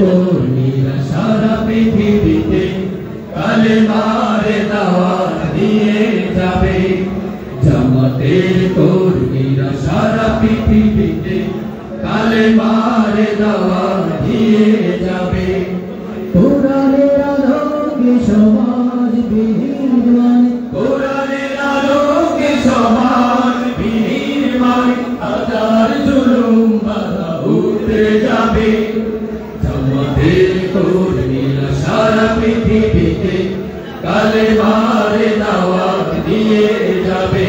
কর্মীরা সারা পৃথিবীতে কালেমার দাওয়াত দিয়ে যাবে। জামাতের কর্মীরা সারা পৃথিবীতে কালেমার দাওয়াত দিয়ে যাবে। কোরআনের আলোকে সমাজ বিনির্মাণ, কোরআনের আলোকে সমাজ বিনির্মাণ, হাজার জুলুম বাধা উঠে যাবে। জামাতের কর্মীরা সারা পৃথিবীতে কালেমার দাওয়াত দিয়ে যাবে।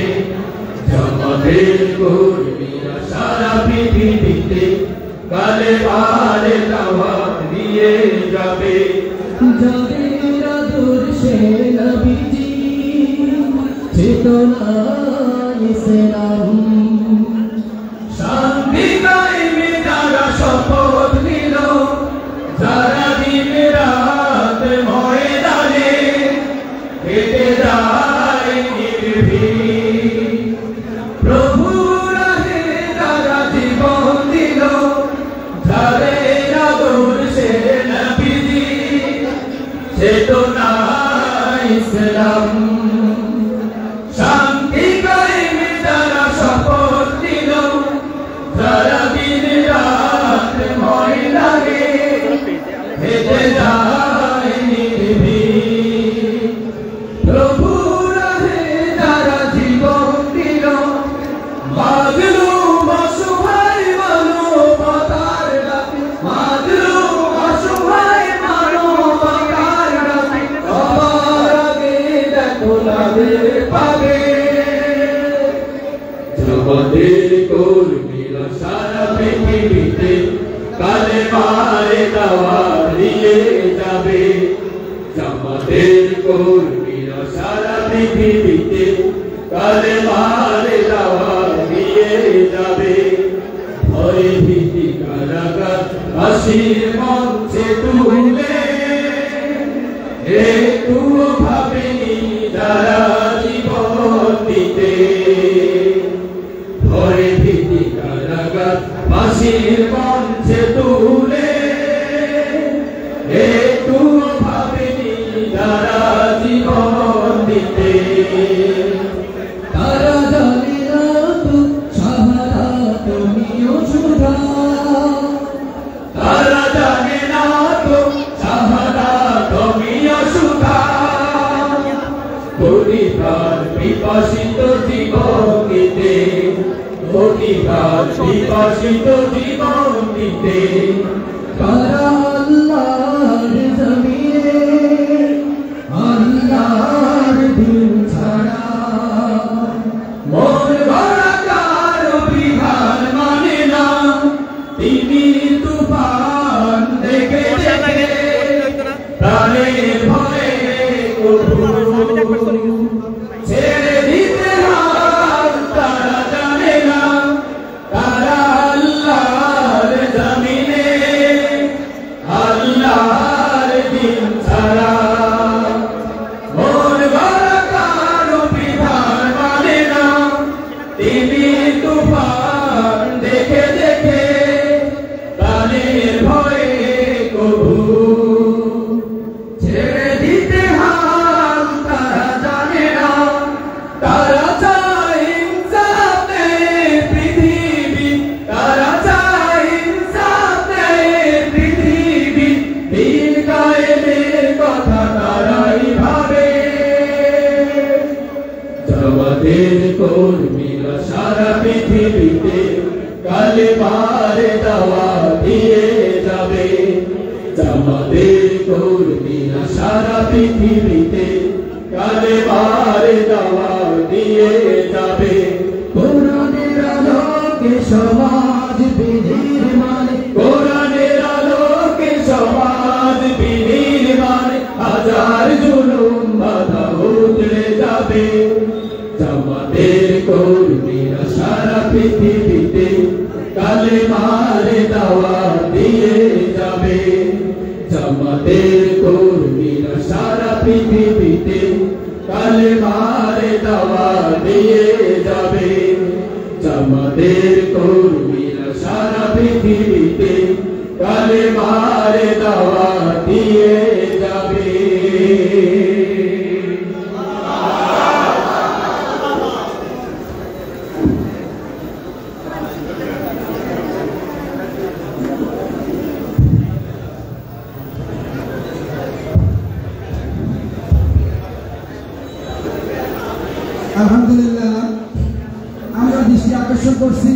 জামাতের কর্মীরা সারা পৃথিবীতে কালেমার দাওয়াত দিয়ে যাবে। যাদের আদর্শে নবীজি চেতনা ইসলাম, শান্তি কায়েমে যারা শপথ নিল, যারা দিন রাত ময়দানে হেঁটে যায় নির্ভীক, প্রভু রাহে যারা জীবন দিল, যাদের আদর্শে নবীজি চেতনা ইসলাম, শান্তি কায়েমে যারা শপথ নিল, যারা দিন রাত ময়দানে হেঁটে যায় নির্ভীক, প্রভু রাহে যারা জীবন দিল, মাজলুম অসহায় মানবতার ডাকে, মাজলুম অসহায় মানবতার ডাকে, সবার আগে দেখো তাদের পাবে। জগতের কর্মীরা সারা পৃথিবীতে কালেমার দাওয়াত দিয়ে যাবে। জামাতের কর্মীরা সারা পৃথিবীতে কালেমার দাওয়াত দিয়ে যাবে। ভয়ে ভীতি কারাগার হাসির মঞ্চে তুলে, একটু ভাবেনি যারা জীবন দিতে। ভয়ে ভীতি কারাগার হাসির মঞ্চে তুলে, একটু ভাবেনি যারা জীবন দিতে। তারা জানে না তো শাহাদাত তুমিও সুধা, তারা জানে না তো শাহাদাত তুমিও সুধা। কোটিবার বিপাসিত জীবন দিতে, কোটিবার বিপাসিত জীবন দিতে, কারা আল্লাহর জমিনে আল্লাহর দিন ছাড়া মন গড়া কারো বিধান মানে না। তিনি তুফান দেখে দেখে প্রাণের ভয়ে ছেড়ে দিতে হাত, তারা জানে না তারা আল্লাহর জমিনে আল্লাহর দিন ছাড়া মন গড়া কারো বিধান মানে না। তিনি তুফান দেখে দেখে প্রাণের ভয়ে কবু ছেড়ে দিতে হাত, তারা জানে না। তারা চায় ইনসাফে পৃথিবী, তারা চায় ইনসাফে পৃথিবী, দিন কায়েমের কথা তারাই ভাবে। জামাতের কর্মীরা সারা পৃথিবীতে কালেমার দাওয়াত দিয়ে যাবে। জামাতের কর্মীরা সারা পৃথিবীতে কালেমার দাওয়াত দিয়ে যাবে। কোরআনের আলোকে সমাজ বিনির্মাণ, কোরআনের আলোকে সমাজ বিনির্মাণ, হাজার জুলুম বাধা উঠে যাবে। জামাতের কর্মীরা সারা পৃথিবীতে কালেমার দাওয়াত দিয়ে যাবে। জামাতের কর্মীরা সারা পৃথিবীতে কালেমার দাওয়াত দিয়ে যাবে। জামাতের কর্মীরা সারা পৃথিবীতে কালেমার আলহামদুলিল্লাহ আমরা দৃষ্টি আকর্ষণ করছি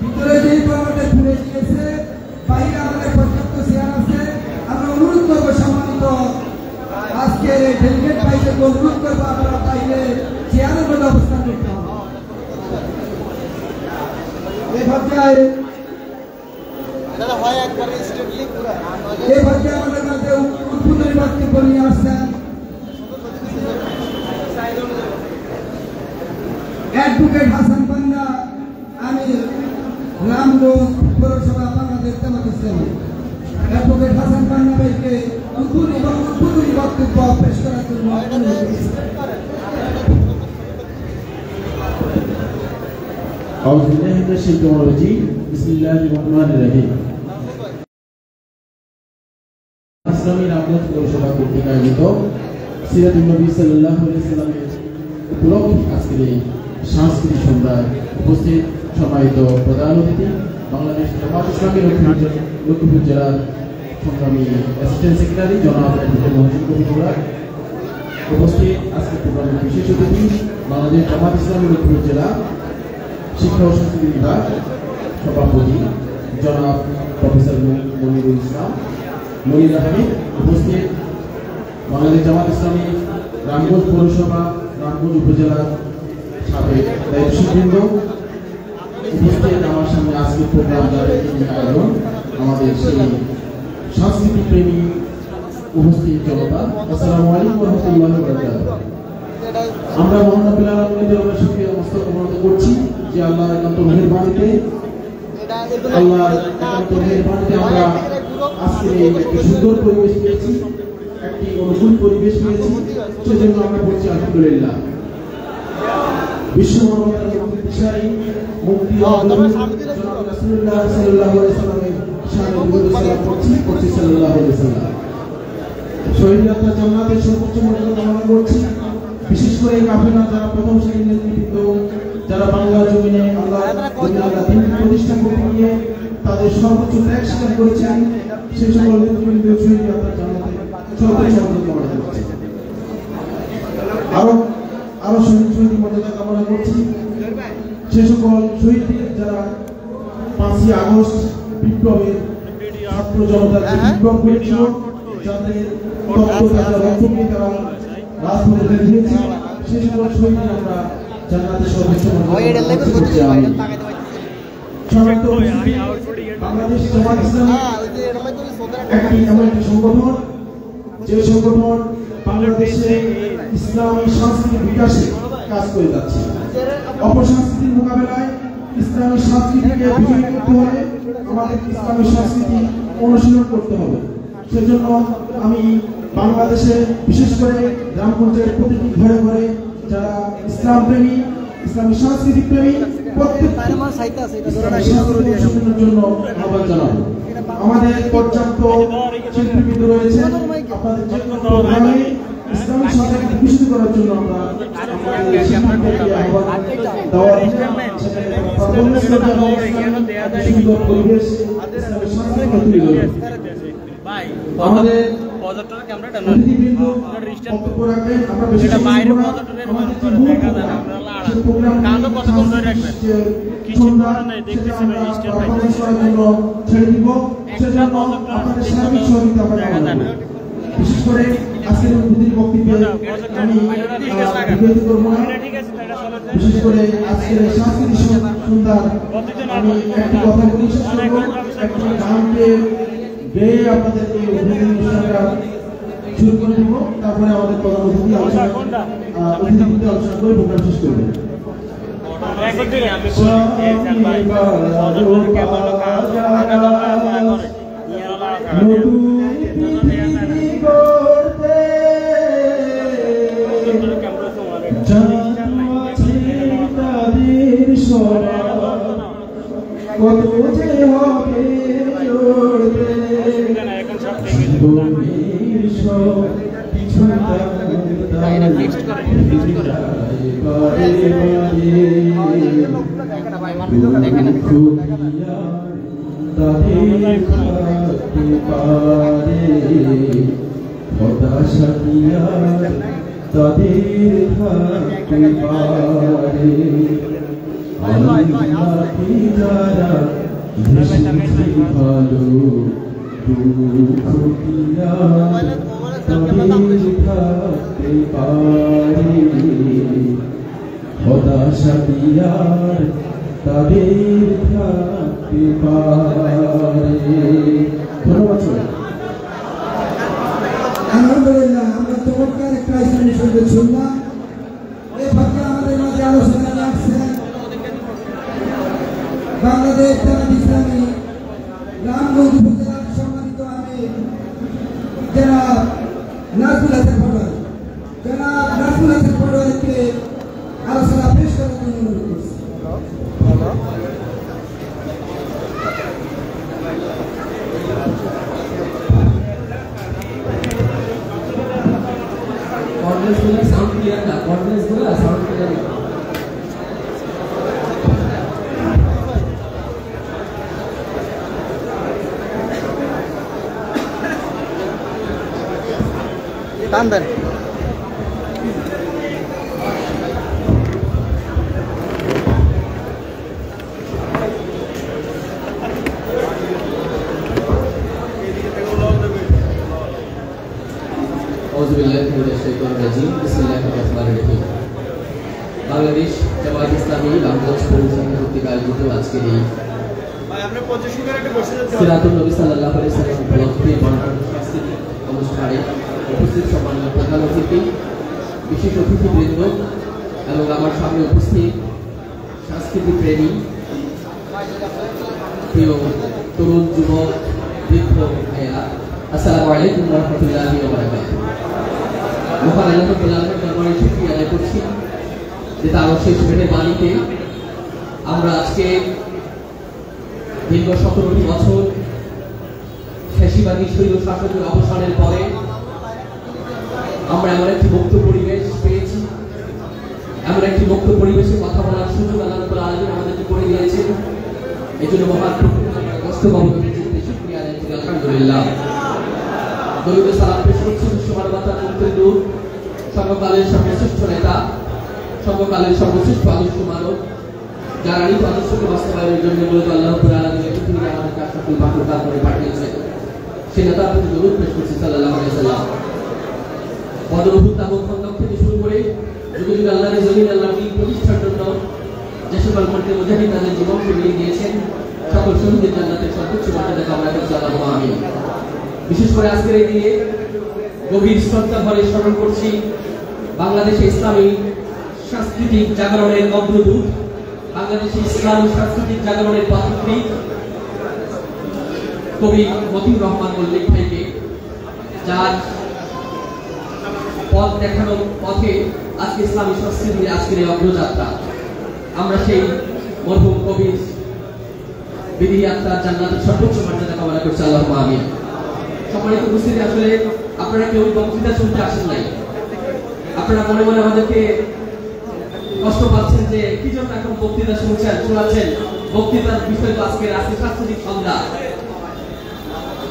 ভিতরে যে পর্বতে ঘুরে গিয়েছে বাইরে আমাদের পর্যাপ্ত চেয়ার আছে আমরা অনুরোধ করবো সম্মানিত আজকে ডেলিগেট ভাইদেরকে অনুরোধ করবো আপনারা বাইরে চেয়ারের মধ্যে অবস্থান করতে হবে এই পর্যায়ে আমাদের কাছে উদ্বোধনী বক্তব্য নিয়ে আসছেন অ্যাডভোকেট হাসান পান্না আমি রামগঞ্জ পৌরসভা বাংলাদেশ জামাত ইসলামী অ্যাডভোকেট হাসান পান্না ভাইকে উদ্বোধনী বক্তব্য পেশ করার জন্য أعوذ بالله من الشيطان الرجيم بسم الله الرحمن الرحيم ইসলামী রামগঞ্জ পৌরসভা কর্তৃক আয়োজিত সিরাতুন নবী সাল্লাল্লাহু আলাইহি ওয়াসাল্লামের উপলক্ষে আজকের এই সাংস্কৃতিক সন্ধ্যায় উপস্থিত সম্মানিত প্রধান অতিথি বাংলাদেশ জামাত ইসলামী লক্ষ্মীপুর জেলার সংগ্রামী অ্যাসিস্ট্যান্ট সেক্রেটারি জনাব মহসিন কবির উপস্থিত আজকের প্রোগ্রামের বিশেষ অতিথি বাংলাদেশ জামাত ইসলামী লক্ষ্মীপুর জেলা শিক্ষা ও সংস্কৃতি বিভাগ সভাপতি জনাব প্রফেসর মনিরুল ইসলাম মনির আহমেদ উপস্থিত বাংলাদেশ জামাত ইসলামী রামগঞ্জ পৌরসভা রামগঞ্জ উপজেলার সাবেক দায়িত্বশীলবৃন্দ উপস্থিত আমার সামনে আজকের প্রোগ্রাম আয়োজন আমাদের সেই সাংস্কৃতিক প্রেমী উপস্থিত জনতা আসসালামু আলাইকুম ওয়া রাহমাতুল্লাহি ওয়া বারাকাতুহু আমরা মহান রব্বুল আলামিনের শুকরিয়া মস্তক অবনত করছি যে আল্লাহর একান্ত মেহেরবানিতে আমরা আজকে একটি সুন্দর পরিবেশ পেয়েছি একটি অনুকূল পরিবেশ পেয়েছি সেজন্য আমরা বলছি আলহামদুলিল্লাহ বিশ্ব মানবতার মুক্তিশালী মুক্তি রাসূলুল্লাহ সাল্লাল্লাহু আলাইহি ওয়াসাল্লামের শানে দুরূদ সালাম করছি সাল্লাল্লাহু আলাইহি ওয়াসাল্লাম শহীদ যাত্রা জান্নাতের সর্বোচ্চ মর্যাদা কামনা করছি বিশেষ করে কাফেলা যারা প্রথম শ্রেণীর নেতৃত্ব যারা বাংলা জমিনে আল্লাহ দিন প্রতিষ্ঠা করতে গিয়ে তাদের সর্বোচ্চ ত্যাগ স্বীকার করেছেন সেই সকল নেতৃবৃন্দ শহীদ যাত্রা জান্নাতে সর্বোচ্চ মর্যাদা কামনা করছি আরো শহীদ মর্যাদা কামনা করছি সে সকল শহীদদের যারা 5ই আগস্ট বিপ্লবের ছাত্র জনতার বিপ্লব হয়েছিল যাদের রক্তকে তারা রাজপথে দেখিয়েছে সেই সকল শহীদদের আমরা জান্নাতের সর্বোচ্চ মর্যাদা করছি বাংলাদেশ জামাত ইসলামী একটি এমন একটি সংগঠন যে সংগঠন বাংলাদেশে ইসলামী সংস্কৃতির বিকাশে কাজ করে যাচ্ছে অপসংস্কৃতির মোকাবেলায় ইসলামী সংস্কৃতিকে বিজয়ী করতে হলে আমাদের ইসলামী সংস্কৃতি অনুশীলন করতে হবে সেজন্য আমি বাংলাদেশে বিশেষ করে গ্রামগঞ্জের প্রতিটি ঘরে ঘরে যারা ইসলাম প্রেমী ইসলামী সংস্কৃতি প্রেমী প্রত্যেক জন্য আহ্বান জানাবো আমাদের পর্যাপ্ত শিল্পীবৃন্দ রয়েছে আপনাদের যে কোনো প্রোগ্রামে ইসলামী সংস্কৃতি বিকশিত করার জন্য আমরা আমাদের শিল্পীদেরকে আহ্বান দেওয়া সুন্দর পরিবেশ ইসলামী সংস্কৃতি তুলে ধরবে আমাদের অতিথিবৃন্দ বক্তব্য রাখবেন আমরা বেশি বাইরে ছেড়ে দিব সেজন্য আপনাদের সার্বিক সহযোগিতা বিশেষ করে আজকের অতিথির বক্তব্যে আমি বিরোধী করব না বিশেষ করে আজকের সাংস্কৃতিক সন্ধ্যার আমি একটি কথা বলি একটি গানকে গেয়ে আপনাদের এই অনুষ্ঠানটা শুরু করে দিব তারপরে আমাদের প্রধান অতিথি আলোচনা করে প্রোগ্রাম শেষ করবে কত যে হবে লড়তে আলহামদুলিল্লাহ আমরা চমৎকার একটা ইসলামী সঙ্গীত শুনলাম। এই ফাঁকে আমাদের মাঝে আলোচনা আসছেন বাংলাদেশ জামাত ইসলামী রামগঞ্জ উপজেলার সম্মানিত আমির জনাব নাজমুল হাসান পটোয়ারি। জনাব নাজমুল হাসান পটোয়ারিকে আলোচনা পেশ করার জন্য অনুরোধ করছি। साउंड क्लियर था कॉन्फिडेंस बोला साउंड क्लियर तांदर বাংলাদেশ জামাত ইসলামী রামগঞ্জ পৌরসভা কর্তৃক আয়োজিত আজকের এই সিরাতুন নবী সাল্লাল্লাহু আলাইহি ওয়াসাল্লাম উপলক্ষে সাংস্কৃতিক অনুষ্ঠানে উপস্থিত সম্মানিত প্রধান অতিথি, বিশেষ অতিথিবৃন্দ এবং আমার সামনে উপস্থিত সাংস্কৃতিক প্রেমী প্রিয় তরুণ যুবক বৃদ্ধ ভাইয়েরা, আসসালামু আলাইকুম ওয়া রাহমাতুল্লাহি ওয়া বারাকাতুহু। মহান আল্লাহ রাব্বুল আলামিনের দরবারে শুকরিয়া আদায় করছি যে তার অশেষ মেহেরবানিতে আমরা আজকে দীর্ঘ 17টি বছর ফ্যাসিবাদী স্বৈর শাসকের অবসানের পরে আমরা এমন একটি মুক্ত পরিবেশ পেয়েছি, এমন একটি মুক্ত পরিবেশে কথা বলার সুযোগ আল্লাহ রাব্বুল আলামিন আমাদেরকে করে দিয়েছেন। এই জন্য মহান কষ্ট বাবুকে শুকরিয়া আদায় করি আলহামদুলিল্লাহ। দরুদ সালাম পেশ করছি বিশ্বমানবতার মুক্তির দূত, সর্বকালের সর্বশ্রেষ্ঠ নেতা, সর্বকালের সর্বশ্রেষ্ঠ আদর্শ মানব, যার আনিত আদর্শকে বাস্তবায়নের জন্য মূলত আল্লাহ রাব্বুল আলামিন পৃথিবীতে আমাদেরকে আশরাফুল মাখলুকাত করে পাঠিয়েছেন। সেই নেতার প্রতি দরুদ পেশ করছি সাল্লাল্লাহু আলাইহি ওয়াসাল্লাম। বদর উহুদ তাবুক খন্দক থেকে শুরু করে যুগে যুগে আল্লাহর জমিন আল্লাহর দ্বীন প্রতিষ্ঠার জন্য যে সকল মর্তে মুজাহিদ তাদের জীবনকে বিলিয়ে দিয়েছেন, সকল শহীদের জান্নাতের সর্বোচ্চ মর্যাদা কামনা করছি আল্লাহুম্মা আমিন। বিশেষ করে আজকের এই দিনে গভীর শ্রদ্ধা ভরে স্মরণ করছি বাংলাদেশে ইসলামী সাংস্কৃতিক জাগরণের অগ্রদূত, বাংলাদেশে ইসলামী সাংস্কৃতিক জাগরণের পথিকৃৎ কবি মতিউর রহমান মল্লিক ভাইকে, যার পথ দেখানোর পথে আজকে ইসলামী সংস্কৃতির আজকের এই অগ্রযাত্রা। আমরা সেই মরহুম কবির বিধি আত্মার জান্নাতের সর্বোচ্চ মর্যাদা কামনা করছি আল্লাহুম্মা আমিন। সম্মানিত উপস্থিতি, আসলে আপনারা কেউ বক্তৃতা শুনতে আসেন নাই, আপনারা মনে মনে আমাদেরকে কষ্ট পাচ্ছেন যে কি জন্য এখন বক্তৃতা শোনাচ্ছেন। বক্তৃতার বিষয় তো আজকে সাংস্কৃতিক সন্ধ্যা,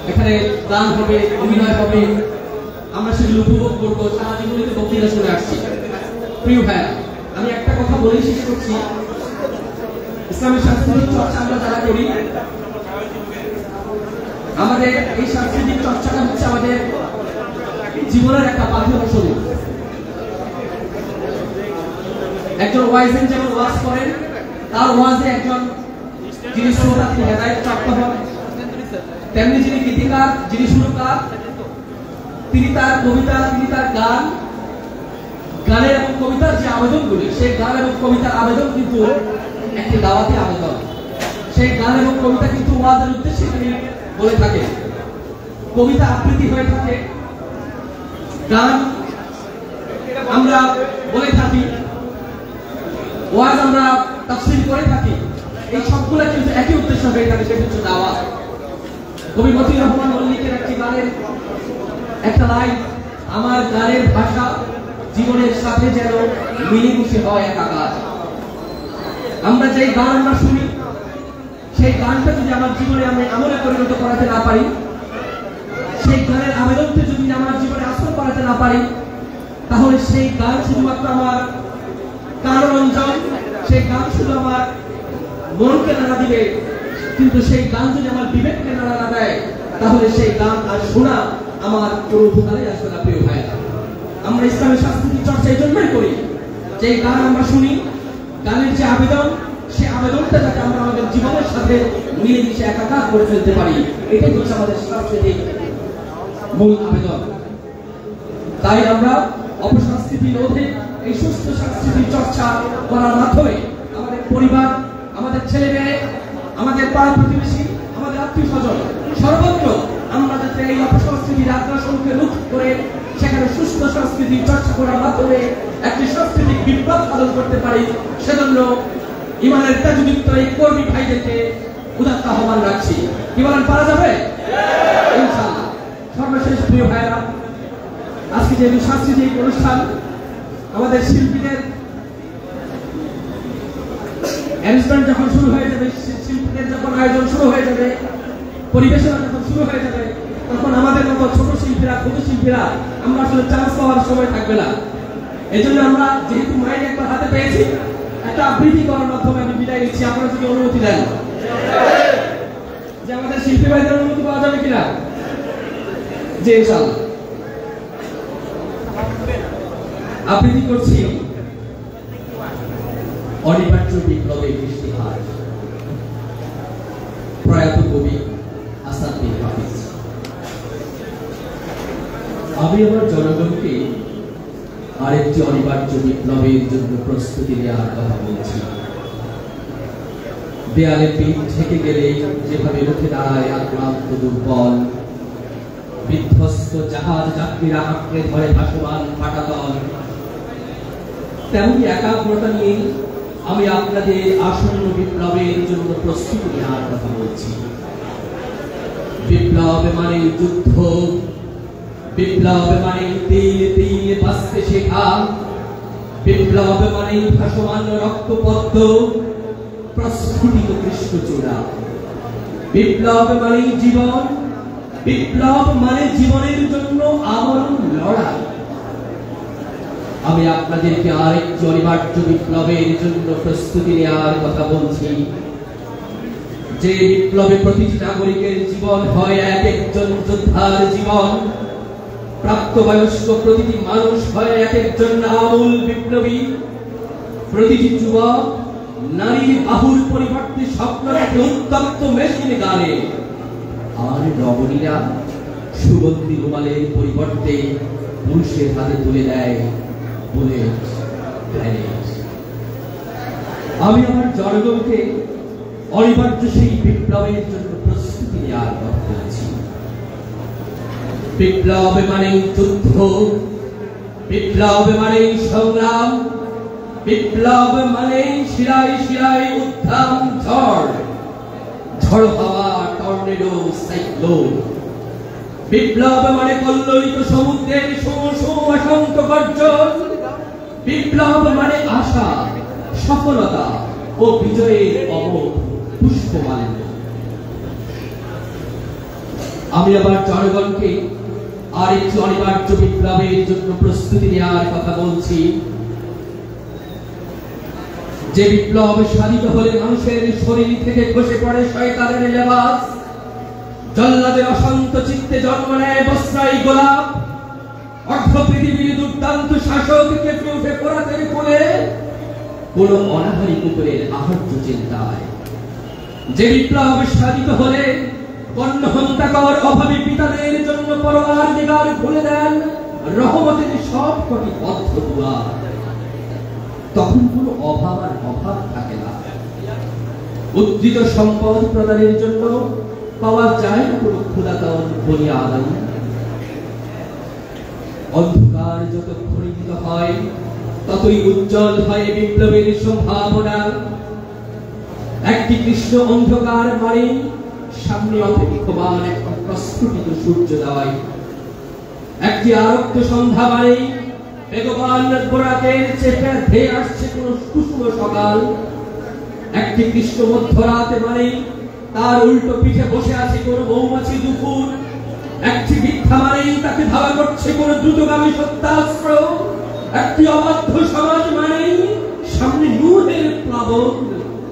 এখানে গান হবে, অভিনয় হবে, আমরা সেগুলো উপভোগ করবো। সারা জীবনে বক্তৃতা শুনে আসছি। প্রিয় ভাইয়া, আমি একটা কথা বলেই শেষ করছি, ইসলামী সাংস্কৃতিক চর্চা আমরা যারা করি, আমাদের এই সাংস্কৃতিক চর্চাটা হচ্ছে আমাদের জীবনের একটা পাঠ্যবস্তু। একজন ওয়াইজেন যেমন ওয়াজ করেন, তার ওয়াজে একজন যিনি শ্রোতা তিনি হেদায়েত প্রাপ্ত হন, তেমনি যিনি গীতিকার, যিনি সুরকার, তিনি তার কবিতা, তিনি তার গান, গানের এবং কবিতার যে আবেদনগুলি, সেই গান এবং কবিতার আবেদন কিন্তু একটি দাওয়াতি আবেদন। সেই গান এবং কবিতা কিন্তু ওয়াজের উদ্দেশ্যে তিনি বলে থাকে। কবিতা আবৃত্তি হয়ে থাকে, গান আমরা বলে থাকি, ওয়াজ আমরা তাফসীর করে থাকি। এই সবগুলো কিন্তু একই উদ্দেশ্য হয়ে থাকে, সেটা হচ্ছে দাওয়াত। কবি মতিউর রহমান মল্লিকের একটি গানের একটা লাইন, আমার গানের ভাষা জীবনের সাথে যেন মিলেমিশে হয় একাকার। আমরা যে গান আমরা শুনি, সেই গানটা যদি আমার জীবনে আমি আমলে পরিণত করাতে না পারি, সেই গানের আবেদনকে যদি আমার জীবনে আসল করাতে না পারি, তাহলে সেই গান শুধুমাত্র আমার কানরঞ্জন, সেই গান শুধু আমার মনকে নাড়া দিবে, কিন্তু সেই গান যদি আমার বিবেককে নাড়া না দেয়, তাহলে সেই গান আর শোনা আমার কোনো উপকারে আসবে না। প্রিয় ভাইরা, আমরা ইসলামের সংস্কৃতি চর্চা এই জন্যই করি যে গান আমরা শুনি, গানের যে আবেদন, সে আবেদনটা যাতে আমরা আমাদের জীবনের সাথে মিলেমিশে একাকার করে ফেলতে পারি, এটাই হচ্ছে আমাদের সাংস্কৃতিক মূল আবেদন। তাই আমরা অপসংস্কৃতি রোধে এই সুস্থ সংস্কৃতির চর্চা করার মাধ্যমে আমাদের পরিবার, আমাদের ছেলে মেয়ে, আমাদের পাড়া প্রতিবেশী, আমাদের আত্মীয় স্বজন, সর্বত্র আমরা যাতে এই অপসংস্কৃতির আগ্রাসনকে রোধ করে সেখানে সুস্থ সংস্কৃতির চর্চা করার মাধ্যমে একটি সাংস্কৃতিক বিপ্লব সাধন করতে পারি, সেজন্য ইমানের তেজযুক্ত এই কর্মী ভাইদেরকে উদাত্ত আহ্বান রাখছি। কি বলেন, পারা যাবে? ইনশাআল্লাহ। সর্বশেষ প্রিয় ভাইরা, আজকে যে সাংস্কৃতিক অনুষ্ঠান, আমাদের শিল্পীদের অ্যারেঞ্জমেন্ট যখন শুরু হয়ে যাবে, শিল্পীদের যখন আয়োজন শুরু হয়ে যাবে, পরিবেশনা যখন শুরু হয়ে যাবে, তখন আমাদের মতো ছোট শিল্পীরা, ক্ষুদ্র শিল্পীরা আমরা আসলে চান্স পাওয়ার সময় থাকবে না। এই জন্য আমরা যেহেতু মাইক একবার হাতে পেয়েছি, একটা আবৃত্তি করার মাধ্যমে আমি বিদায় নিচ্ছি। আপনারা যদি অনুমতি দেন যে আমাদের শিল্পী ভাইদের অনুমতি পাওয়া যাবে কিনা? জি, ইনশাআল্লাহ। আবৃত্তি করছি অনিবার্য বিপ্লবের ইশতেহার, প্রয়াত কবি আসাদ বিন হাফিজ। আমি আমার জনগণকে আরেকটি অনিবার্য বিপ্লবের জন্য প্রস্তুতি নেওয়ার কথা বলছি। দেয়ালে পিঠ ঠেকে গেলে যেভাবে উঠে দাঁড়ায় আক্রান্ত দুর্বল, বিধ্বস্ত জাহাজ যাত্রীরা আঁকড়ে ধরে ভাসমান পাটাতল, তেমনি একাগ্রতা নিয়ে আমি আপনাদের আসন্ন বিপ্লবের জন্য প্রস্তুতি নেওয়ার কথা বলছি। বিপ্লব মানে যুদ্ধ, বিপ্লব মানে তিল তিল বাঁচতে শেখা, বিপ্লব মানে ভাসমান রক্তপদ্ম, প্রস্ফুটিত কৃষ্ণচূড়া। বিপ্লব মানে জীবন, বিপ্লব মানে জীবনের জন্য আমরণ লড়াই। আমি আপনাদেরকে আরেকটি অনিবার্য বিপ্লবের জন্য প্রস্তুতি নেওয়ার কথা বলছি, যে বিপ্লবে প্রতিটি নাগরিকের জীবন হয় এক একজন যোদ্ধার জীবন, প্রাপ্তবয়স্ক প্রতিটি মানুষ হয় এক একজন আমূল বিপ্লবী, প্রতিটি যুবক নারীর বাহুর পরিবর্তে স্বপ্ন দেখে উত্তপ্ত মেশিন গানে, আর রমণীরা সুগন্ধি রুমালের পরিবর্তে পুরুষের হাতে তুলে দেয় বুলেট, গ্রেনেড। আমি আমার জনগণকে অনিবার্য সেই বিপ্লবের জন্য প্রস্তুতি নেওয়ার কথা বলছি। বিপ্লব মানে যুদ্ধ, বিপ্লব মানে সংগ্রাম, বিপ্লব মানে শিরায় শিরায় উত্থান ঝড়, ঝড় হাওয়া, টর্নেডো, সাইক্লোন। বিপ্লব মানে কল্লোলিত সমুদ্রের অসংখ্য গর্জন। বিপ্লব মানে আশা, সফলতা ও বিজয়ের অমোঘ পুষ্পমাল্য। আমি আবার জনগণকে আরেকটি অনিবার্য বিপ্লবের জন্য প্রস্তুতি নেওয়ার কথা বলছি, যে বিপ্লব সাধিত হলে মানুষের শরীর থেকে খসে পড়ে শয়তানের লেবাস, জল্লাদের অশান্ত চিত্তে জন্ম নেয় বস্ত্রাই গোলাপ, অর্ধ পৃথিবীর দুর্দান্ত শাসক কেঁপে উঠে পোড়াতের কোলে কোন অনাহারী কুকুরের আহার্য চিন্তায়। যে বিপ্লব সাধিত হলে কর্ণ হন্তাকর অভাবী পিতাদের জন্য পরওয়ারদিগার খুলে দেন রহমতের সব কটি পথ দুয়ার, তখন কোনো অভাব আর অভাব থাকে না। উদ্ধৃত সম্পদ প্রদানের জন্য পাওয়া যায় না কোনো ক্ষুধাতন বলিয়াদান। অন্ধকার যত ঘনীভূত হয় ততই উজ্জ্বল হয় বিপ্লবের সম্ভাবনা। একটি কৃষ্ণ অন্ধকার মানে সামনে অপেক্ষমান একটা প্রস্ফুটিত সূর্যোদয়, একটি আরক্ত সন্ধ্যা মানে বেগবান গোরাকের চেপে ধেয়ে আসছে কোন কুসুম সকাল। একটি কৃষ্ণ মধ্যরাতে মানে তার উল্টো পিঠে বসে আছে কোন মৌমাছি দুপুর। একটি মিথ্যা মানেই তাকে ধাওয়া করছে কোন দ্রুতগামী সত্যাস্ত্র। একটি অবাধ্য সমাজ মানেই সামনে নূহের প্লাবন,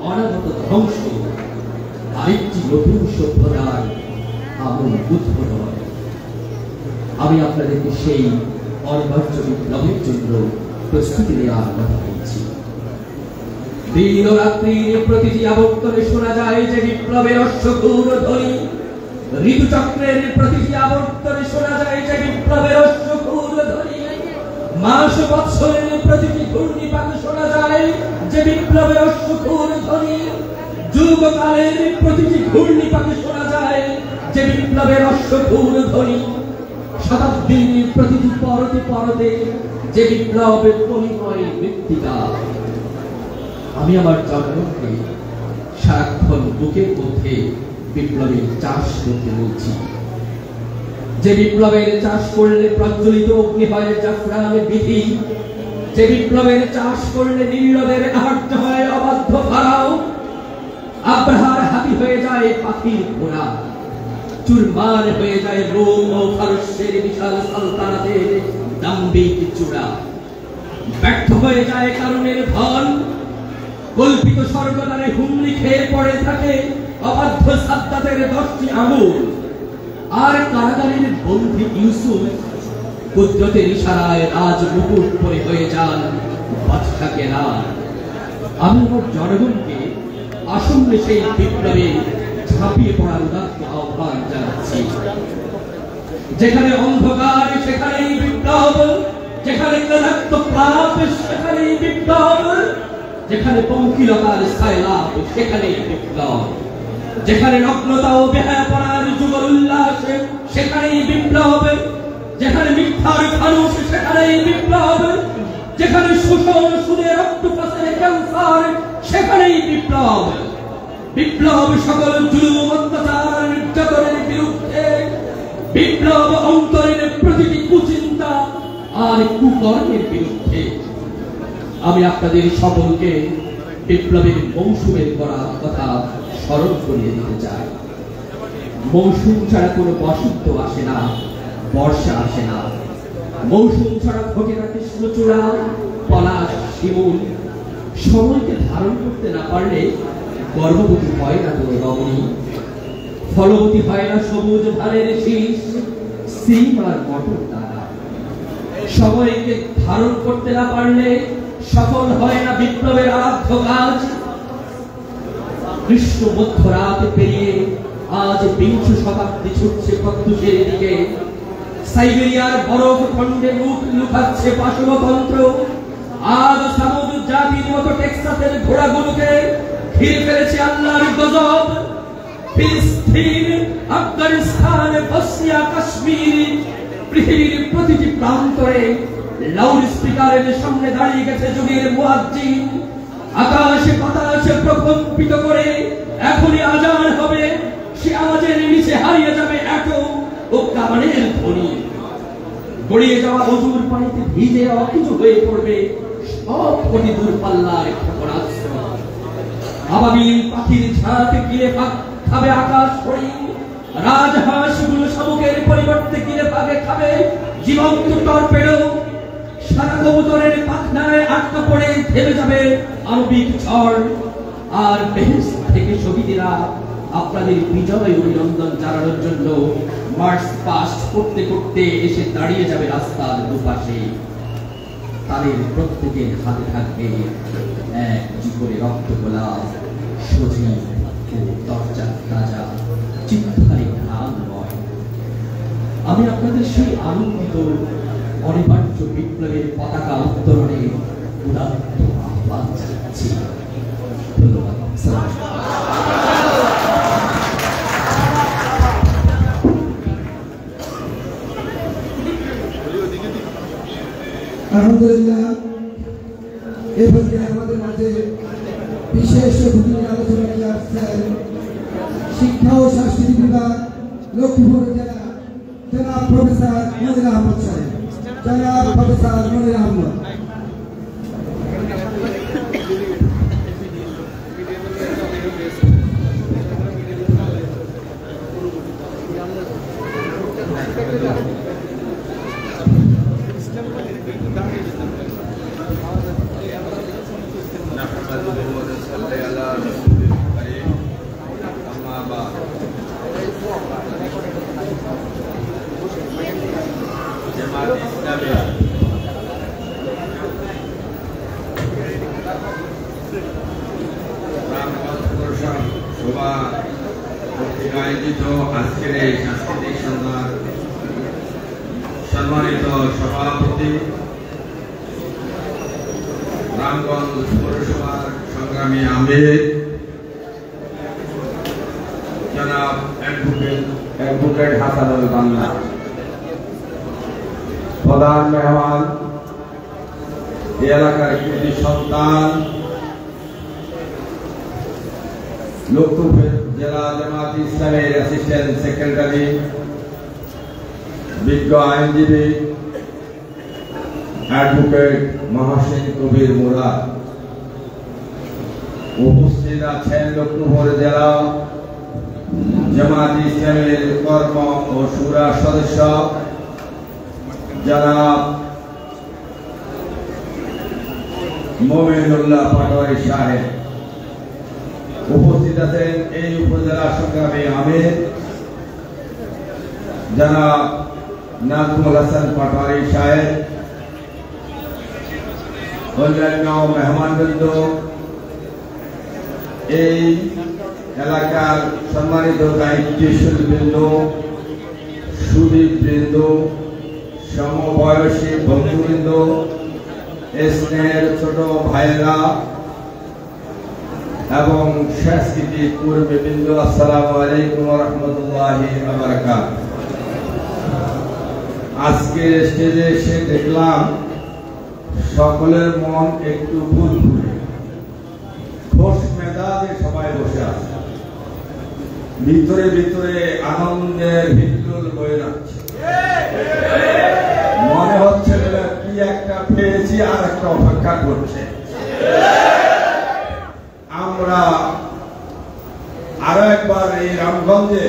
অনাগত ধ্বংস। আরেকটি নতুন সভ্যতার আমল উদ্বোধন। আমি আপনাদেরকে সেই অনিবার্য বিপ্লবের জন্য প্রস্তুতি নেওয়ার কথা বলছি। দিন ও রাত্রির প্রতিটি আবর্তনে শোনা যায় যে বিপ্লবের অশ্বঘূর ধ্বনি। ঋতুচক্রের প্রতিটি আবর্তনে শোনা যায় যে বিপ্লবের অশ্বঘূর ধ্বনি। মাস বৎসরের প্রতিটি ঘূর্ণিপাতে শোনা যায় যে বিপ্লবের অশ্বঘূর ধ্বনি। যুগকালের প্রতিটি ঘূর্ণিপাতে শোনা যায় যে বিপ্লবের অশ্বঘূর ধ্বনি। শতাব্দীর প্রতিটি পরতে পরতে যে বিপ্লবের পরিময় মৃত্তিকা। আমি আমার জন্মকে সারাক্ষণ বুকের মধ্যে বিপ্লবের চাষ করতে বলছি। যে বিপ্লবের চাষ করলে প্রজ্বলিত অগ্নি হয় জাফরানের বিধি। যে বিপ্লবের চাষ করলে নীলদের আহার্য হয় অবাধ্য ফারাও। আব্রাহার হাতি হয়ে যায় পাখির ঘোড়া। চুরমার হয়ে যায় রোম ও ফারস্যের বিশাল সালতানাতের দাম্ভিক চূড়া। ব্যর্থ হয়ে যায় কারণের ধন। কল্পিত স্বর্গদ্বারে হুমলি খেয়ে পড়ে থাকে অবাধ্য সাদ্দাতের 10টি আঙুল। আর কারাগারের বন্দী ইউসুফ কুদরতের ইশারায় রাজ মুকুট পরে হয়ে যান বাদশাকে রাজ। আমি আমার জনগণকে আসন্ন সেই বিপ্লবে ঝাঁপিয়ে পড়ার উদাত্ত আহ্বান জানাচ্ছি। যেখানে অন্ধকার সেখানেই বিপ্লব। যেখানে ক্লান্ত প্রাপ সেখানেই বিপ্লব। যেখানে পঙ্কিলতার ছায়ালাভ সেখানেই বিপ্লব। যেখানে নগ্নতা ও বেহায়াপনার যুগল উল্লাস সেখানেই বিপ্লব। যেখানে মিথ্যার ফানুষ সেখানেই বিপ্লব। যেখানে শোষণ সুদে রক্তপাতের ক্যান্সার সেখানেই বিপ্লব। বিপ্লব সকল জুলুম অত্যাচার নির্যাতনের বিরুদ্ধে। বিপ্লব অন্তরের প্রতিটি কুচিন্তা আর কুকর্মের বিরুদ্ধে। আমি আপনাদের সকলকে বিপ্লবের মৌসুমের করা কথা স্মরণ করিয়ে দিতে চাই। মৌসুম ছাড়া কোনো বসন্ত আসে না, বর্ষা আসে না। মৌসুম ছাড়া ঘটে না কৃষ্ণচূড়া, পলাশ, শিমুল। সময়কে ধারণ করতে না পারলে গর্ভবতী হয় না কোনো রমণী। ফলবতী হয় না সবুজ ধানের শীষ, সিম আর মটর দানা। সময়কে ধারণ করতে না পারলে সফল হয় না বিপ্লবের আরাধ্য কাজ। গ্রীষ্ম মধ্যরাত পেরিয়ে আজ 20 শতাব্দী ছুটছে প্রত্যুষের দিকে। সাইবেরিয়ার বরফ খণ্ডে মুখ লুকাচ্ছে পাশবতন্ত্র। আজ সামুদ জাতির মতো টেক্সাসের ঘোড়াগুলোকে ঘিরে ফেলেছে আল্লাহর গজব। ফিলিস্তিন, আফগানিস্তান, বসনিয়া, কাশ্মীর, পৃথিবীর প্রতিটি প্রান্তরে লাউড স্পিকারের সামনে দাঁড়িয়ে গেছে যুগের মুয়াজ্জিন। আকাশে বাতাসে প্রকম্পিত করে এখনই আজান হবে। সে আওয়াজের নিচে হারিয়ে যাবে এটম ও কামানের ধ্বনি। গড়িয়ে যাওয়া অজুর পানিতে ভিজে অকিছু হয়ে পড়বে সব কোটি দূরপাল্লার ক্ষেপণাস্ত্র। আবাবিল পাখির ঝাঁকে গিয়ে খাবে আকাশ হরিণ। রাজহাঁসগুলো শামুকের পরিবর্তে গিয়ে পাবে খাবে জীবন্ত টর্পেডো। সারা কবুতরের পাখনায় আটকা পড়ে থেমে যাবে আণবিক ঝড়। আর বেহেশত থেকে শহীদেরা আপনাদের বিজয় অভিনন্দন জানানোর জন্য মার্চ পাস্ট করতে করতে এসে দাঁড়িয়ে যাবে রাস্তার দুপাশে। তাদের প্রত্যেকের হাতে থাকবে এক করে রক্ত গোলাপ, সজীব ও দরজা তাজা চিত্তারে ঘ্রাণময়। আমি আপনাদের সেই আনন্দিত অনিবার্য বিপ্লবের পতাকা উত্তোলনে উদাত্ত আহ্বান জানাচ্ছি। ধন্যবাদ। আলহামদুলিল্লাহ, এবারে আমাদের মাঝে বিশেষ অতিথি আলোচনা নিয়ে আসছেন শিক্ষা ও সংস্কৃতি বিভাগ, লক্ষ্মীপুর জেলা জনাব প্রফেসর মনির আহমদ সাহেব। জনাব প্রফেসর মনির আহমদ। আয়োজিত আজকের এই সাংস্কৃতিক সন্ধ্যার সম্মানিত সভাপতি, রামগঞ্জ পৌরসভার সংগ্রামী আমির জনাব অ্যাডভোকেট হাসানুল বাংলা, প্রধান মেহমান, এই এলাকার কৃতি সন্তান, লক্ষ্মীপুর জেলা জামাত ইসলামের অ্যাসিস্ট্যান্ট সেক্রেটারি, বিজ্ঞ আইনজীবী অ্যাডভোকেট মহসিন কবির মুরাদ, উপস্থিত আছেন লক্ষ্মীপুর জেলা জামাত ইসলামের কর্ম ও শুরা সদস্য জনাব মোমিনুল্লাহ পাটোয়ারি সাহেব, উপস্থিত আছেন এই উপজেলা সংগ্রামী আমির জনাব নাজমুল হাসান পাটোয়ারি সাহেব, অন্যান্য মেহমানবৃন্দ, এই এলাকার সম্মানিত দায়িত্বশীল বৃন্দ, সুদীপ বৃন্দ, সমবয়সী বন্ধুবৃন্দ, স্নেহের ছোট ভাইয়েরা এবং সাংস্কৃতিক কর্মীবৃন্দ, আসসালামু আলাইকুম ওয়া রাহমাতুল্লাহি ওয়া বারাকাতুহু। আজকে স্টেজে এসে দেখলাম সকলের মন একটু ফুরফুরে, খোশ মেজাজে সবাই বসে আছে, ভিতরে ভিতরে আনন্দের হিল্লোল বয়ে যাচ্ছে। মনে হচ্ছে কি একটা পেয়েছি আর একটা অপেক্ষা করছে। আমরা আরো একবার এই রামগঞ্জে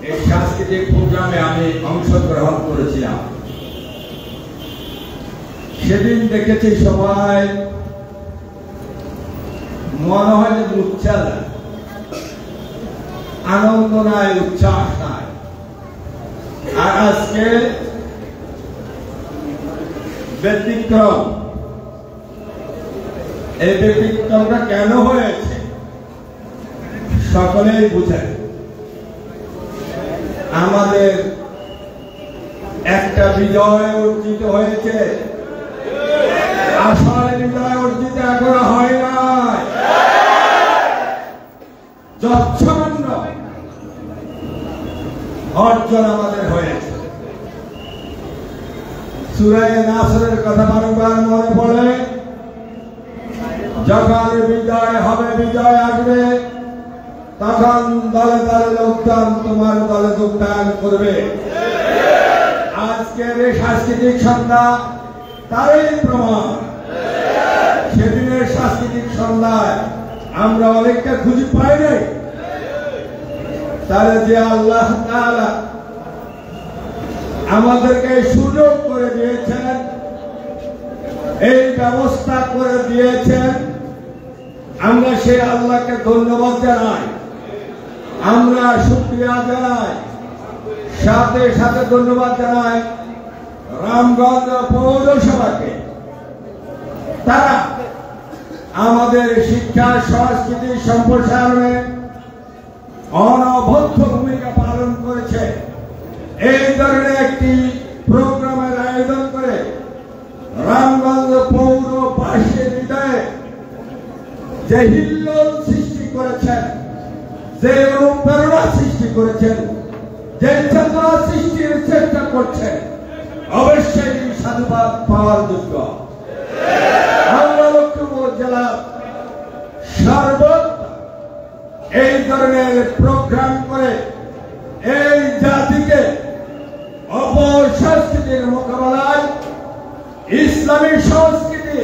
এই সাংস্কৃতিক প্রোগ্রামে আমি অংশগ্রহণ করেছিলাম। সেদিন দেখেছি সবাই মনে হয় যে উচ্ছ্বাস, আনন্দ নাই, উচ্ছ্বাস নাই। আর আজকে ব্যতিক্রম। এই ব্যতিক্রমটা কেন হয়েছে সকলেই বুঝেন। আমাদের একটা বিজয় অর্জিত হয়েছে, আসল বিজয় অর্জিত এখনো হয় নাই, যৎসামান্য অর্জন আমাদের হয়েছে। সূরা নাসরের কথা বারবার মনে পড়ে, যখন বিজয় হবে, বিজয় আসবে, তখন দলে দলে লোকজন তোমার দলে যোগদান করবে। আজকের এই সাংস্কৃতিক সন্ধ্যা তারই প্রমাণ। সেদিনের সাংস্কৃতিক সন্ধ্যায় আমরা অনেকটা খুঁজে পাই নাই, তাহলে যে আল্লাহ তাআলা আমাদেরকে সুযোগ করে দিয়েছেন, এই ব্যবস্থা করে দিয়েছেন, আমরা সেই আল্লাহকে ধন্যবাদ জানাই, আমরা শুকরিয়া জানাই। সাথে সাথে ধন্যবাদ জানাই রামগঞ্জ পৌরসভাকে। তারা আমাদের শিক্ষা সংস্কৃতি সম্প্রসারণে অনবদ্য ভূমিকা পালন করেছে। এই ধরনের একটি প্রোগ্রামের আয়োজন করে রামগঞ্জ পৌরবাসীর হৃদয়ে যে হিল্লোল সৃষ্টি করেছেন, যে অনুপ্রেরণা সৃষ্টি করেছেন, যে চেতনা সৃষ্টির চেষ্টা করছেন, অবশ্যই সাধুবাদ পাওয়ার যোগ্য। আমরা লক্ষ্মীপুর জেলা সর্বত্র এই ধরনের প্রোগ্রাম করে এই জাতিকে অপসংস্কৃতির মোকাবেলায় ইসলামী সংস্কৃতি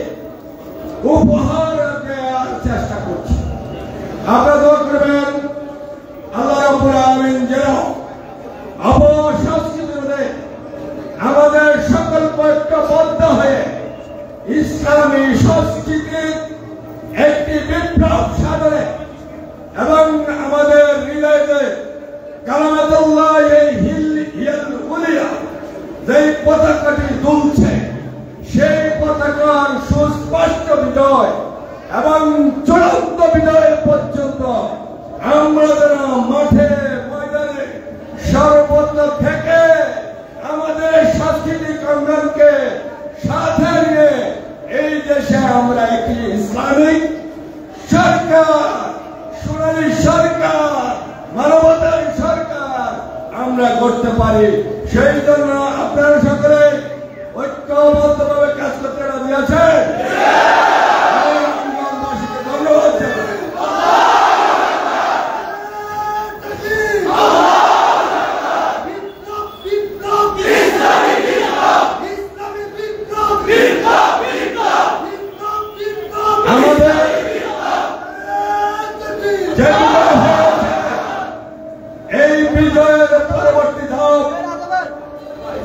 উপহার দেওয়ার চেষ্টা করছি। আপনারা দোয়া করবেন আল্লাহ রাব্বুল আলামিন যেন অপসংস্কৃতিতে আমাদের সকল ঐক্যবদ্ধ হয়ে ইসলামী সংস্কৃতির একটি বিপ্লব সাধনে এবং আমাদের হৃদয়ে কালামাতুল্লাহ যে পতাকাটি দুলছে সেই পতাকার সুস্পষ্ট বিজয় এবং চূড়ান্ত বিজয় পর্যন্ত আমরা যেন মাঠে ময়দানে সর্বত্র থেকে আমাদের সাংস্কৃতিক অঙ্গনকে সাথে নিয়ে এই দেশে আমরা একটি ইসলামিক সরকার, সোনালী সরকার, মানবতার সরকার আমরা করতে পারি। সেই জন্য আপনারা সকলে ঐক্যবদ্ধভাবে কাজ করতে রাজি আছেন? ধন্যবাদ জানাই। এই বিজয়ের পরবর্তী ধাপ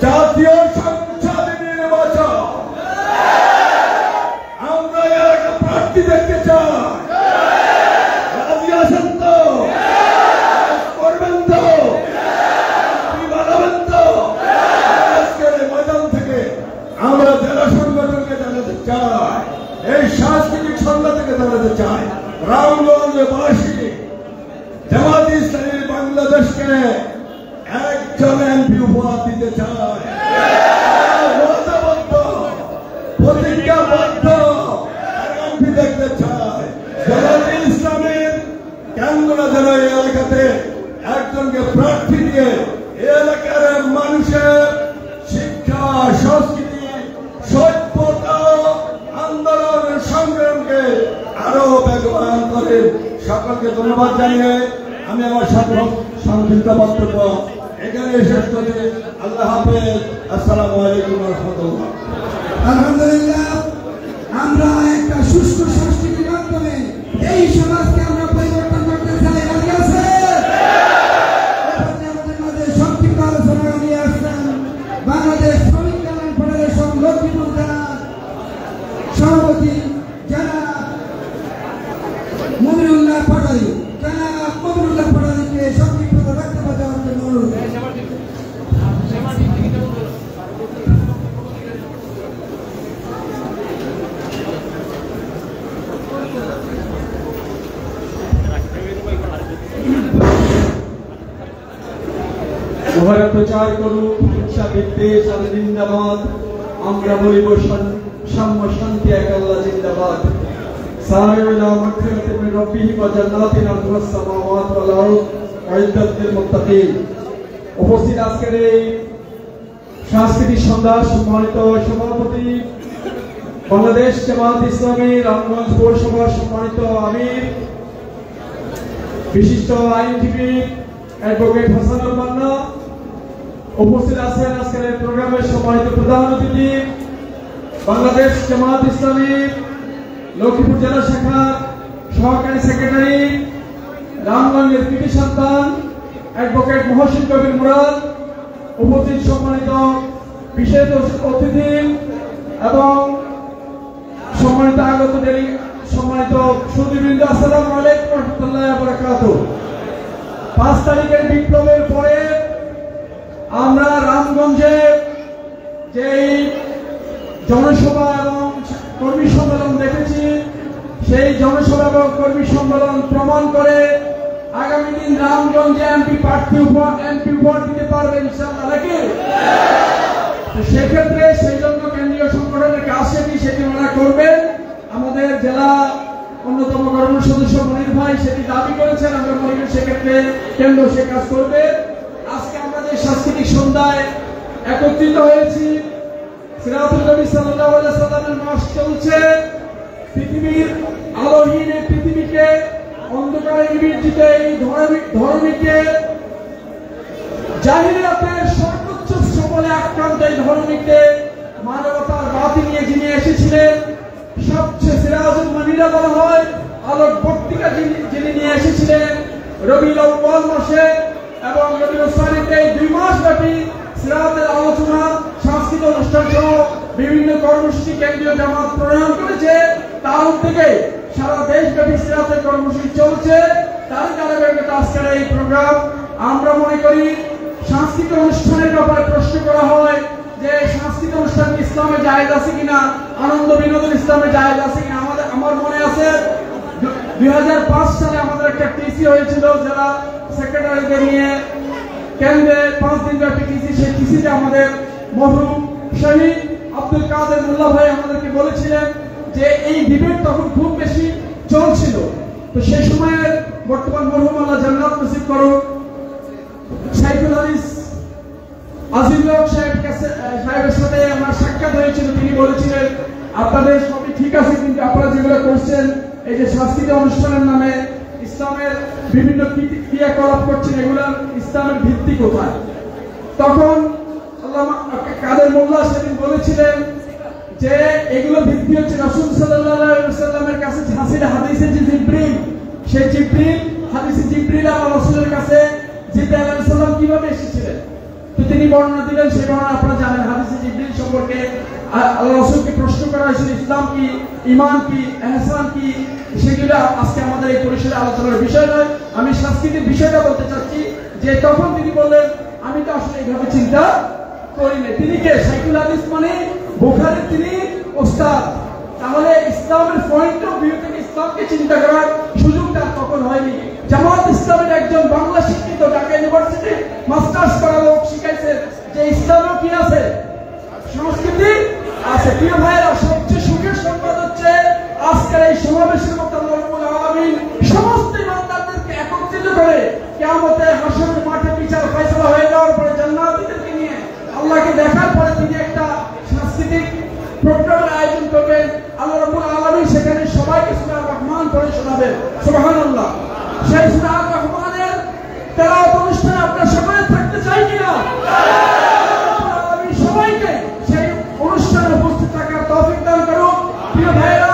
জাতীয় সংসদ নির্বাচন। আমরা এলাকা প্রার্থী দেখতে চাই। রাজি আছেন তো? করবেন তো? বানাবেন তো? আজকের ময়দান থেকে আমরা জেলা সংগঠনকে জানাতে চাই, এই সাংস্কৃতিক সন্ধ্যা থেকে জানাতে চাই, রামগঞ্জবাসী জামাত ইসলামী বাংলাদেশকে একজন এমপি উপহার দিতে চায়। প্রতিজ্ঞাবদ্ধ এমপি দেখতে চায়। জামাত ইসলামের কেন্দ্র যেন এই এলাকাতে একজনকে প্রার্থী দিয়ে এলাকার মানুষের শিক্ষা, সংস্কৃতি, সভ্যতা, আন্দোলন, সংগ্রামকে আরো বেগবান করে। সকলকে ধন্যবাদ জানিয়ে আমি আমার সংক্ষিপ্ত বক্তব্য এখানে শেষ করছি। আল্লাহ হাফেজ। আসসালামু আলাইকুম ওয়া রাহমাতুল্লাহ। আলহামদুলিল্লাহ, আমরা একটা সুস্থ সংস্কৃতির মাধ্যমে এই সমাজকে আমরা পরিবর্তন করতে চাই। রাজি আছে? আমাদের মাঝে সংক্ষিপ্ত আলোচনা নিয়ে আসছেন বাংলাদেশ শ্রমিক কল্যাণ ফেডারেশন লক্ষ্মীপুর জেলার সভাপতি জনাব মুমিনুল্লাহ পাটালি। জনাব মুমিনুল্লাহ পাটালিকে সংক্ষিপ্ত বক্তব্য দেওয়ার জন্য অনুরোধ। মহারা প্রচার করুক হিংসা বিদ্বেষ আর জিন্দাবাদ। আমরা বলিব সাম্য শান্তি এক আল্লাহ জিন্দাবাদ। সারিউ ইলা মাগফিরাতিন মির রাব্বিহি ওয়া জান্নাতিন আরদুহাস সামাওয়াতু ওয়াল আরদ উইদ্দাত লিল মুত্তাকিন। উপস্থিত আজকের এই সাংস্কৃতিক সন্ধ্যা সম্মানিত সভাপতি, বাংলাদেশ জামাত ইসলামী রামগঞ্জ পৌরসভার সম্মানিত আমির, বিশিষ্ট আইনজীবী অ্যাডভোকেট হাসানুল মান্না, উপস্থিত আছেন আজকের এই প্রোগ্রামের সম্মানিত প্রধান অতিথি, বাংলাদেশ জামাত ইসলামী লক্ষ্মীপুর জেলা শাখার সহকারী সেক্রেটারি, রামগঞ্জের কৃতি সন্তান অ্যাডভোকেট মহসিন কবির মুরাদ, উপস্থিত সম্মানিত বিশেষ অতিথি এবং সম্মানিত আগত সম্মানিত সুধীবৃন্দ, আসসালামু আলাইকুম ওয়া রাহমাতুল্লাহি ওয়া বারাকাতুহু। 5 তারিখের বিপ্লবের পরে আমরা রামগঞ্জে যেই জনসভা এবং কর্মী সম্মেলন দেখেছি, সেই জনসভা এবং কর্মী সম্মেলন প্রমাণ করে আগামী দিন রামগঞ্জে এমপি উপহার দিতে পারবে ইনশাআল্লাহ নাকি? সেক্ষেত্রে সেই জন্য কেন্দ্রীয় সংগঠনের কাজ সেটি ওনারা করবেন। আমাদের জেলা অন্যতম কর্ম সদস্য মনির ভাই সেটি দাবি করেছেন, আমরা মনে করি সেক্ষেত্রে কেন্দ্র সে কাজ করবে। আজকে আমাদের সাংস্কৃতিক সন্ধ্যায় একত্রিত হয়েছি। সিরাতুল নবী সাল্লাল্লাহু আলাইহি সাল্লামের মাস চলছে। পৃথিবীর আলোহীন এই পৃথিবীকে, অন্ধকারে নিমজ্জিত এই ধরণীকে, জাহিলিয়াতের সর্বোচ্চ বলে আক্রান্ত এই ধরণীকে মানবতার বাতি নিয়ে যিনি আলমগীরা বলা হয়, আলোক বক্তৃতা যিনি নিয়ে এসেছিলেন রবিউল আউয়াল মাসে এবং রবিউল সানিতে 2 মাস ব্যাপী সিরাতের আলোচনা, সাংস্কৃতিক অনুষ্ঠান সহ বিভিন্ন কর্মসূচি কেন্দ্রীয় জামাত প্রণয়ন করেছে। তার থেকে সারা দেশব্যাপী সিরাতের কর্মসূচি চলছে। তার ধারাবাহিকতা আজকের এই প্রোগ্রাম। আমরা মনে করি সাংস্কৃতিক অনুষ্ঠানের ব্যাপারে প্রশ্ন করা হয় যে সাংস্কৃতিক অনুষ্ঠান ইসলামে জায়েজ আছে কিনা, আনন্দ বিনোদন ইসলামে জায়েজ আছে কিনা। আমার মনে আছে 2005 সালে আমাদের একটা টিসি হয়েছিল, যারা সেক্রেটারিকে নিয়ে কেন্দ্রে 5 দিন ব্যাপী টিসি। সেই টিসিতে আমাদের মরহুম শহীদ আব্দুল কাদের মোল্লা ভাই আমাদেরকে বলেছিলেন যে এই ডিবেট তখন খুব বেশি চলছিল। তো সেই সময়ের বর্তমান মরহুম আল্লাহ জান্নাত নসিব করুন সাইফুল হাদিস আজিজুল হক সাহেবের সাথে আমার সাক্ষাৎ হয়েছিল। তিনি বলেছিলেন আপনাদের সবই ঠিক আছে, কিন্তু আপনারা যেগুলো করছেন এই যে সাংস্কৃতিক অনুষ্ঠানের নামে ইসলামের বিভিন্ন ক্রিয়াকলাপ করছেন, এগুলো ইসলামের ভিত্তি কোথায়? তখন আল্লামা কাদের মোল্লা সেদিন বলেছিলেন যে এগুলো ভিত্তি হচ্ছে রাসূল সাল্লাল্লাহু আলাইহি ওয়াসাল্লামের কাছে হাদিসে যে জিবরিল, সেই জিবরিল হাদিসে জিবরিল আল্লাহ রাসূলের কাছে জিবরাইল আলাইহিস সালাম কিভাবে এসেছিলেন। তো তিনি বর্ণনা দিলেন, সেই বর্ণনা আপনারা জানেন। হাদিসে জিবরিল সম্পর্কে আল্লাহ রাসূলকে প্রশ্ন করা হয়েছিল ইসলাম কি, ঈমান কি, ইহসান কি। সেগুলো আজকে আমাদের এই পরিসরে আলোচনার বিষয় নয়। আমি সাংস্কৃতিক বিষয়টা বলতে চাচ্ছি যে তখন তিনি বললেন আমি তো আসলে এইভাবে চিন্তা করি না। তিনি কে? সাইকুল হাদিস মানে বুখারীর তিনি ওস্তাদ। তাহলে ইসলামের পয়েন্ট অফ ভিউ থেকে ইসলামকে চিন্তা করার সুযোগটা তখন হয়নি। জামাত ইসলামের একজন বাংলা শিক্ষিত ঢাকা ইউনিভার্সিটি মাস্টার্স করা লোক শিখাইছে যে ইসলামও কি আছে, সংস্কৃতি আছে। প্রিয় ভাইয়েরা, সবচেয়ে সুখের সংবাদ হচ্ছে আজকের এই সমাবেশের মতো আল্লাহ রাব্বুল আলামিন সমস্ত ইমানদারদেরকে একত্রিত করে কিয়ামতে হাশরের মাঠে বিচার ফয়সালা হয়ে যাওয়ার পরে জান্নাতীদেরকে নিয়ে আল্লাহকে দেখার পরে তিনি একটা সাংস্কৃতিক প্রোগ্রামের আয়োজন করবেন। আল্লাহ রাব্বুল আলামিন সেখানে সবাইকে সূরা রহমান পড়ে শোনাবেন। সুবহানাল্লাহ। সেই সূরা রহমানের তেলাওয়াত অনুষ্ঠানে আপনারা সকলে থাকতে চাই কিনা? আল্লাহ সবাইকে সেই অনুষ্ঠানে উপস্থিত থাকার তৌফিক দান করুন। প্রিয় ভাইরা,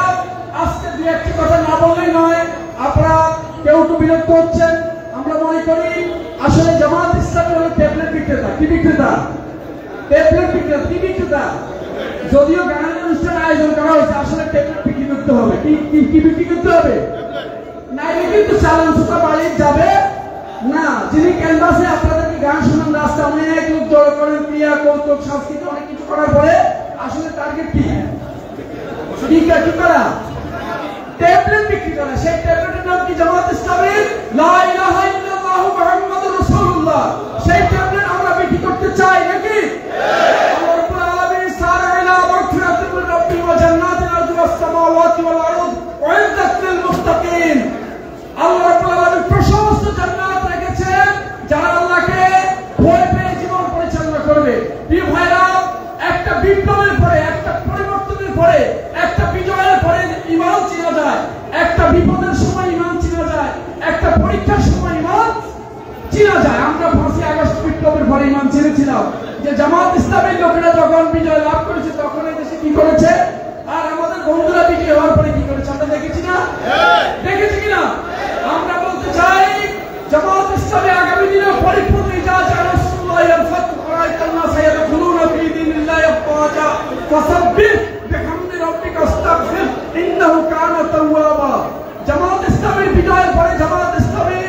আজকে দুই একটি কথা না বললেই নয়। আপনারা কেউ একটু বিরক্ত হচ্ছেন। আমরা মনে করি আসলে জামাত ইসলামী হলো ট্যাবলেট বিক্রেতা। কি বিক্রেতা? ট্যাবলেট বিক্রেতা। কি বিক্রেতা? যদিও গানের অনুষ্ঠান আয়োজন করা হয়েছে, আসলে ট্যাবলেট বিক্রি করতে হবে। কি বিক্রি করতে হবে? নাইলে কিন্তু চালান সুতা বাড়ি যাবে না। যিনি ক্যানভাসে আপনাদেরকে গান শোনান, রাস্তা অনেক লোক জড়ো করেন, ক্রিয়া কৌতুক সংস্কৃতি অনেক কিছু করার পরে আসলে টার্গেট কি? কি করা? ট্যাবলেট বিক্রি করা। সেই ট্যাবলেটের নাম কি? জামাত ইসলামীর লা ইলাহা ইল্লাল্লাহু মুহাম্মাদুর রাসূলুল্লাহ। সেই ট্যাবলেট আমরা বিক্রি করতে চাই নাকি? আল্লাহ রাব্বুল আলামিন সারা ইলা মাগফিরাতিন মির রাব্বি ওয়া জান্নাতিন আরদুহাস সামাওয়াতি ওয়াল আরদ উইদ্দাত লিল মুত্তাকিন। আল্লাহ রাব্বুল আলামিন প্রশস্ত জান্নাত রেখেছেন যারা আল্লাহকে ভয় পেয়ে জীবন পরিচালনা করবে। প্রিয় ভাইরা, একটা বিপ্লবের পরে, একটা পরিবর্তনের পরে, একটা বিজয়ের পরে ঈমান চিনা যায়। একটা বিপদের সময় ঈমান চিনা যায়। একটা পরীক্ষার সময় ঈমান চিনা যায়। আমরা 5ই আগস্ট বিপ্লবের পরে ঈমান চিনেছিলাম যে জামাত ইসলামের লোকেরা যখন বিজয় লাভ করেছে তখন এই দেশে কি করেছে, আর আমাদের বন্ধুরা বিজয় হওয়ার পরে কি করেছে আমরা দেখেছি না? দেখেছি কিনা? আমরা বলতে চাই জামাত ইসলামী আগামী দিনে পরিপূর্ণ ইজাজা রাসূলুল্লাহ ইয়াফাতু করাইতান নাস ইয়াদখুলুনা ফি দীনিল্লাহি আফওয়াজা ফাসাব্বিহ বিহামদি রাব্বিকা আস্তাগফির ইন্নাহু কানা তাওয়াবা। জামাত ইসলামীর বিজয়ের পরে জামাত ইসলামী,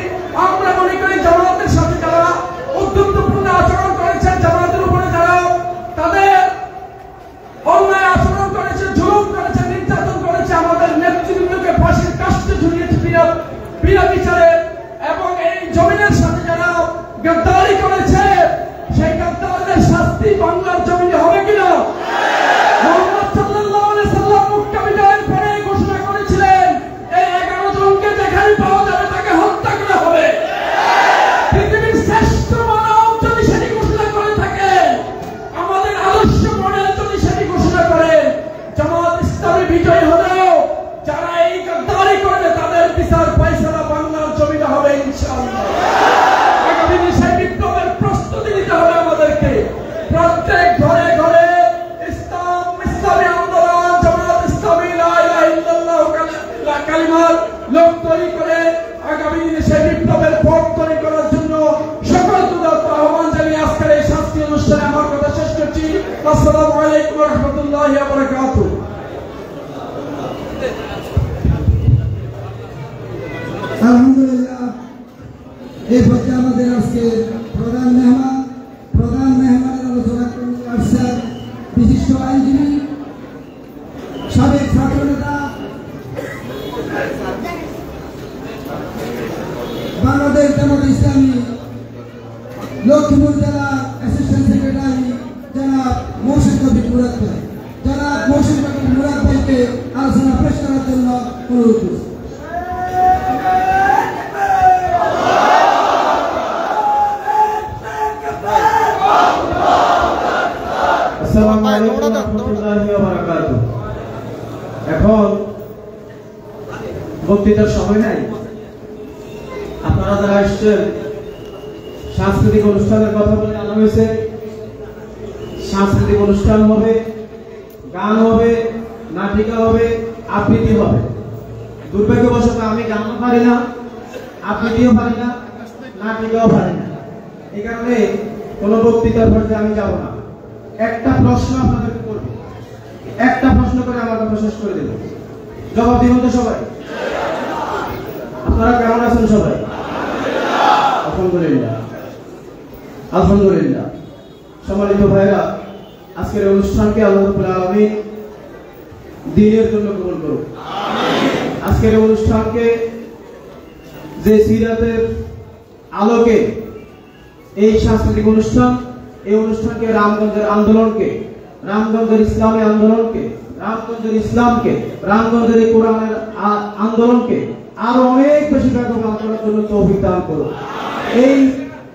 আমরা মনে করি জামাতের সাথে যারা উদ্যমপূর্ণ আচরণ করেছেন, জামাতের উপরে যারা তাদের অন্যায় আচরণ করেছে, জুলুম করেছে, নির্যাতন করেছে, আমাদের নেতৃবৃন্দকে ফাঁসির কাস্টে ঝুলিয়েছে বিনা বিচারে, এবং এই জমিনের সাথে যারা গদ্দারি করেছে সেই গদ্দারদের শাস্তি বাংলার জমিনে হবে কিনা? মুহাম্মদ সাল্লাল্লাহু আলাইহি সাল্লাম মক্কা বিজয়ের পরে ঘোষণা করেছিলেন এই রহমতুল্লাহি ওয়া বারাকাতুহু। আলহামদুলিল্লাহ, এই পর্যায়ে আমাদের আজকে প্রধান মেহমানের আলোচনা করতে আসছেন বিশিষ্ট আইনজীবী, সাবেক ছাত্রনেতা, বাংলাদেশ জামাত ইসলামী লক্ষ্মীপুর জেলার অ্যাসিস্ট্যান্ট সেক্রেটারি জনাব মহসিন কবির মুরাদ ভাই। জনাব মহসিন কবির মুরাদ ভাইকে আলোচনা পেশ করার জন্য অনুরোধ করছি। আসসালামু আলাইকুম ওয়া রাহমাতুল্লাহি ওয়া বারাকাতুহু। এখন বক্তৃতার সময় নাই। আপনারা যারা আসছেন, সাংস্কৃতিক অনুষ্ঠানের কথা বলে জানা হয়েছে। সাংস্কৃতিক অনুষ্ঠান হবে, গান হবে, নাটিকা হবে, আবৃত্তি হবে। দুর্ভাগ্যবশত আমি গানও পারি না, আবৃত্তিও পারি না, নাটিকাও পারি না। এই কারণে কোনো বক্তৃতার পর্যায়ে আমি যাব না। একটা প্রশ্ন আপনাদেরকে করব, একটা প্রশ্ন করে আমার কথা শেষ করে দেব। জবাব দিবেন তো সবাই? আপনারা কেমন আছেন সবাই? আলহামদুলিল্লাহ, আলহামদুলিল্লাহ। সম্মানিত ভাইরা, আজকের অনুষ্ঠানকে আল্লাহ রাব্বুল আলামিন দ্বীনের জন্য কবুল করুন। আজকের অনুষ্ঠানকে যে সিরাতের আলোকে এই সাংস্কৃতিক অনুষ্ঠান, এই অনুষ্ঠানকে রামগঞ্জের আন্দোলনকে, রামগঞ্জের ইসলামী আন্দোলনকে, রামগঞ্জের ইসলামকে, রামগঞ্জের এই কোরআনের আন্দোলনকে আরো অনেক বেশি ব্যাপকমান করার জন্য তৌফিক দান করুন।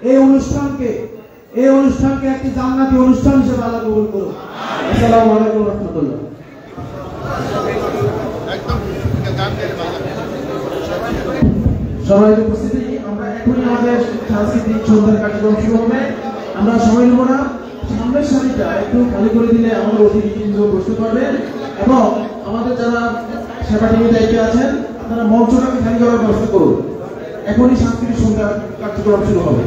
এই অনুষ্ঠানকে একটি জান্নাতি অনুষ্ঠান হিসেবে আল্লাহ কবুল করুন। আসসালামু আলাইকুম ওয়া রাহমাতুল্লাহ। সবাই উপস্থিতি, আমরা এখনই আমাদের সাংস্কৃতিক সন্ধ্যার কার্যক্রম শুরু হবে। আমরা সময় নেব না, সামনের সারিটা একটু খালি করে দিলে আমাদের অতিথি কিন্তু বসতে পারবেন এবং আমাদের যারা সেবা টিমের দায়িত্বে আছেন আপনারা মঞ্চটাকে খালি করার ব্যবস্থা করুন। এখনই সাংস্কৃতিক সন্ধ্যার কার্যক্রম শুরু হবে।